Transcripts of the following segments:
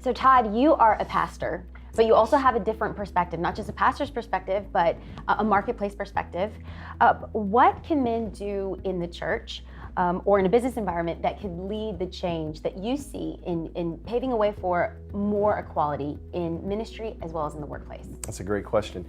So Todd, you are a pastor, but you also have a different perspective, not just a pastor's perspective, but a marketplace perspective. What can men do in the church or in a business environment that could lead the change that you see in paving a way for more equality in ministry as well as in the workplace? That's a great question.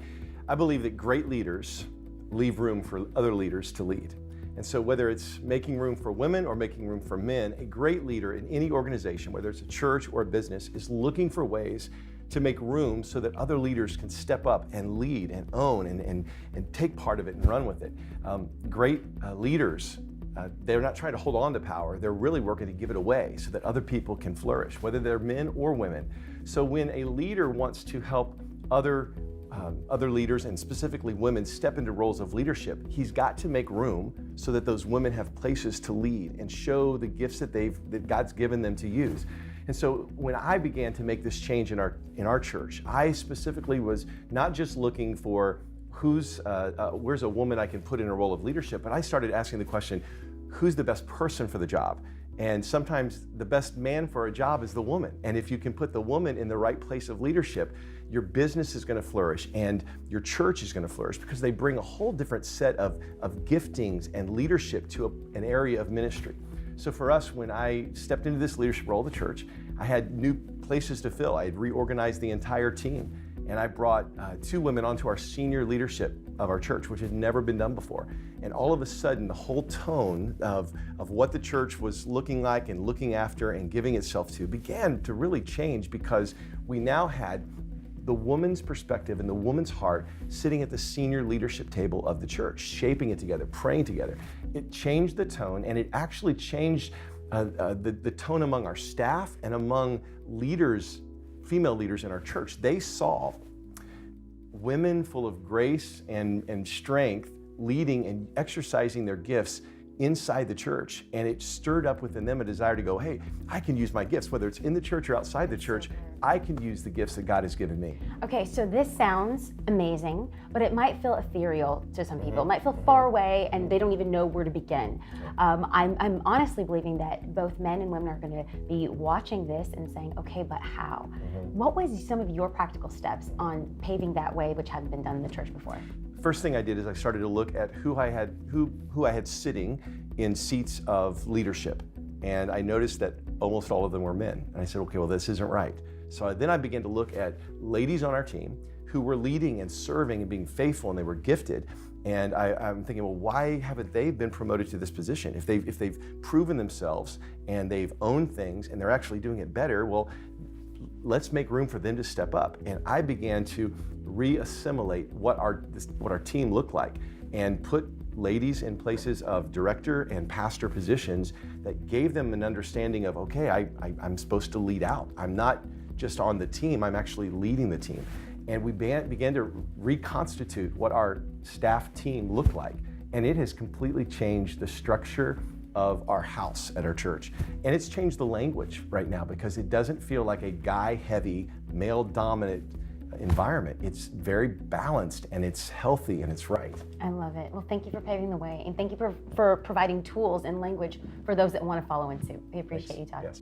I believe that great leaders leave room for other leaders to lead. And so whether it's making room for women or making room for men, a great leader in any organization, whether it's a church or a business, is looking for ways to make room so that other leaders can step up and lead and own and take part of it and run with it. Great leaders, they're not trying to hold on to power, they're really working to give it away so that other people can flourish, whether they're men or women. So when a leader wants to help other leaders, and specifically women, step into roles of leadership, he's got to make room so that those women have places to lead and show the gifts that God's given them to use. And so when I began to make this change in our church, I specifically was not just looking for where's a woman I can put in a role of leadership, but I started asking the question, who's the best person for the job? And sometimes the best man for a job is the woman. And if you can put the woman in the right place of leadership, your business is going to flourish and your church is going to flourish because they bring a whole different set of giftings and leadership to an area of ministry. So for us, when I stepped into this leadership role of the church, I had new places to fill. I had reorganized the entire team. And I brought 2 women onto our senior leadership of our church, which had never been done before. And all of a sudden, the whole tone of what the church was looking like and looking after and giving itself to began to really change because we now had the woman's perspective and the woman's heart sitting at the senior leadership table of the church, shaping it together, praying together. It changed the tone, and it actually changed the tone among our staff and among leaders, female leaders in our church. They saw women full of grace and strength leading and exercising their gifts inside the church, and it stirred up within them a desire to go, hey, I can use my gifts, whether it's in the church or outside the church, I can use the gifts that God has given me. Okay, so this sounds amazing, but it might feel ethereal to some people. It might feel far away and they don't even know where to begin. I'm honestly believing that both men and women are going to be watching this and saying, okay, but how? What was some of your practical steps on paving that way which hadn't been done in the church before? First thing I did is I started to look at who I had sitting in seats of leadership. And I noticed that almost all of them were men. And I said, okay, well, this isn't right. So then I began to look at ladies on our team who were leading and serving and being faithful, and they were gifted. And I'm thinking, well, why haven't they been promoted to this position? If they've proven themselves and they've owned things and they're actually doing it better, well, let's make room for them to step up. And I began to reassimilate what our team looked like and put ladies in places of director and pastor positions that gave them an understanding of, okay, I'm supposed to lead out. I'm not just on the team, I'm actually leading the team. And we began to reconstitute what our staff team looked like. And it has completely changed the structure of our house at our church. And it's changed the language right now because it doesn't feel like a guy-heavy, male-dominant environment. It's very balanced and it's healthy and it's right. I love it. Well, thank you for paving the way, and thank you for providing tools and language for those that want to follow in suit. We appreciate you, Todd. Yes.